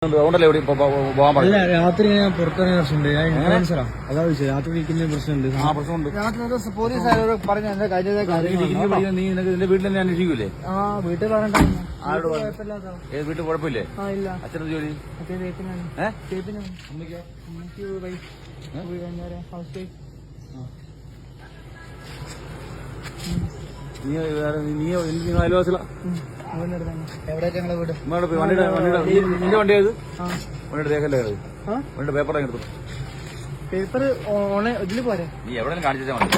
രാത്രി ഞാൻ പുറത്തിറങ്ങിയ പ്രശ്നമുണ്ട്. ഞാൻ ഇൻഫ്ലുവൻസറാ, അതാ ചോദിച്ചത്. രാത്രി വിളിക്കുന്ന പ്രശ്നമുണ്ട്. പോലീസ് പറഞ്ഞു എന്റെ നീ നിന്റെ വീട്ടിൽ തന്നെ അന്വേഷിക്കൂലേ? ആ വീട്ടിൽ പറഞ്ഞിട്ട് വീട്ടിൽ കുഴപ്പമില്ലേ? അച്ഛനും ജോലി നീ അയൽവാസികളാ? നിന്റെ വണ്ടി ഏത്? വണ്ടിയുടെ രേഖല്ലേ വണ്ടിയുടെ പേപ്പർ എടുത്തു. പേപ്പർ ഇതില് പോരെ? നീ എവിടെ കാണിച്ചാൽ മതി.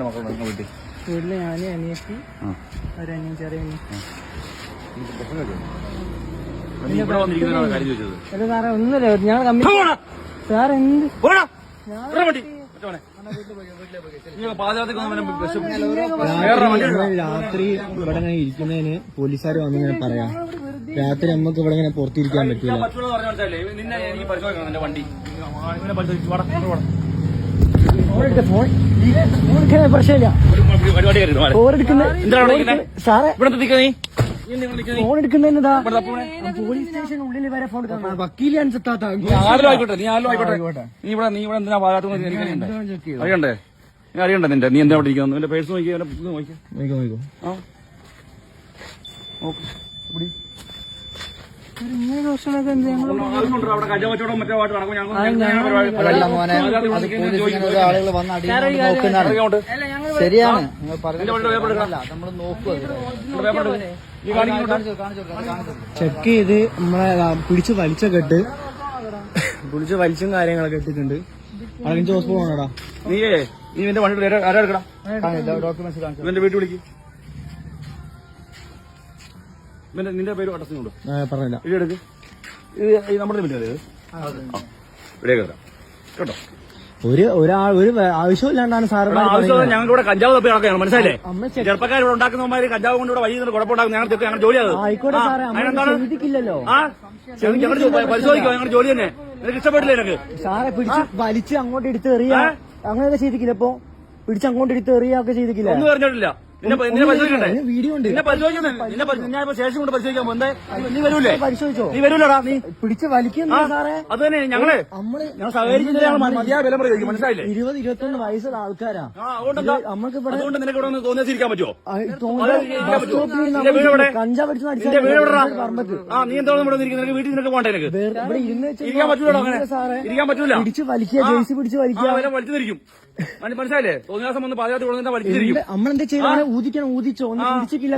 മക്കളുണ്ട് വീട്ടിൽ? വീട്ടില് ഞാന്, അനിയത്തി, ഒരനിയൻ, ചെറിയ കാര്യം ചോദിച്ചത്. സാറേ ഒന്നുമില്ല, ഞാൻ സാർ എന്ത് രാത്രി ഇവിടെ ഇങ്ങനെ ഇരിക്കുന്നതിന് പോലീസുകാർ വന്നിങ്ങനെ പറയാം. രാത്രി നമുക്ക് ഇവിടെ ഇങ്ങനെ പുറത്തിരിക്കാൻ പറ്റില്ല. പ്രശ്നമില്ല. സാറേ ഫോൺ എടുക്കുന്നതാ പോലീസ് സ്റ്റേഷൻ ഉള്ളിൽ വരെ ഫോൺ എടുക്കാൻ വക്കീലാണ് സത്താത്ത. അറിയണ്ടേ? നീ അറിയണ്ടേ നിന്റെ? നീ എന്താ അവിടെ ഇരിക്കുന്നു? നിന്റെ പേഴ്സ് നോക്കിയോ? ശരിയാണ് ചെക്ക് ചെയ്ത് നമ്മളെ പിടിച്ച് വലിച്ചൊക്കെ പിടിച്ച് വലിച്ചും കാര്യങ്ങളൊക്കെ ഇട്ടിട്ടുണ്ട്. അടങ്ങിച്ച് ഹോസ്പിറ്റൽ പോകണടാ. നീ നിന്റെ വണ്ടി ആരാ എടുക്കണം? ഇവന്റെ വീട്ടിൽ വിളിക്കും. നിന്റെ പേര് അടച്ചുണ്ടോ? പറഞ്ഞില്ല. ഇതെടുക്ക്. ഇത് നമ്മുടെ വീട്ടിലേ ഇവിടേക്ക് വരാം കേട്ടോ. ഒരു ആവശ്യമില്ലാണ്ടാണ് സാറ് ഞങ്ങൾക്ക് ഇവിടെ കഞ്ചാവ് തപ്പി നടക്കുകയാണ്. മനസ്സിലായില്ലേ? ചെറുപ്പക്കാർ ഇവിടെ ഉണ്ടാക്കുന്നവന്മാര് കഞ്ചാവ് കൊണ്ട് ഇവിടെ വഴി കുഴപ്പമുണ്ടാക്കും. ഞങ്ങൾ ജോലി ആയിക്കോട്ടെ സാറേ, ചിന്തിക്കില്ലല്ലോ. ഞങ്ങൾ പരിശോധിക്കാം. ഞങ്ങളുടെ ജോലി തന്നെ. നിനക്ക് ഇഷ്ടപ്പെട്ടില്ലേ? എനിക്ക് സാറെ പിടിച്ച് വലിച്ച് അങ്ങോട്ട് എടുത്ത് എറിയ അങ്ങനെയൊക്കെ ചെയ്തിക്കില്ല. ഇപ്പൊ പിടിച്ച് അങ്ങോട്ട് എടുത്ത് എറിയൊക്കെ ചെയ്തിക്കില്ല. ഒന്നും പറഞ്ഞിട്ടില്ല. നിന്നെ പരിശോധിക്കണ്ടേ? വീഡിയോ ഉണ്ട്. നിന്നെ പരിശോധിക്കണ്ടേ? ഞാൻ ഇപ്പൊ ശേഷം കൊണ്ട് പരിശോധിക്കാൻ പോകുന്നത്. നീ വരൂലേ? പരിശോധിച്ചോ? നീ വരൂലടാ. നീ പിടിച്ച് വലിക്കുന്ന സാറേ. അത് തന്നെ ഞങ്ങൾ സഹകരിച്ചിട്ട് മതിയായ വില പറയും. മനസ്സിലായില്ലേ? 20-21 വയസ്സുള്ള ആൾക്കാരാ. നമുക്ക് അതുകൊണ്ട് നിനക്ക് ഇവിടെ ഒന്ന് തോന്നിയിരിക്കാൻ പറ്റുമോ? കഞ്ചാവ് പിടിച്ച് നീ എന്താണ് ഇവിടെ നിനക്ക് വീട്ടിൽ നിനക്ക് പോകണ്ടേ? നിനക്ക് ഇരിക്കാൻ പറ്റൂലോ? അങ്ങനെ ഇരിക്കാൻ പറ്റൂല. പിടിച്ച് വലിക്കുക, ജേഴ്സി പിടിച്ച് വലിക്കുക. വലിച്ചിരിക്കും. മനസ്സിലായില്ലേ? തോന്നിയാസം വന്ന് പാചകത്തിൽ വലിച്ചിരിക്കും. നമ്മളെന്താ ചെയ്താൽ ഊതിക്കണം, ഊതിച്ചോ, ഒന്നും പിടിച്ചിട്ടില്ല.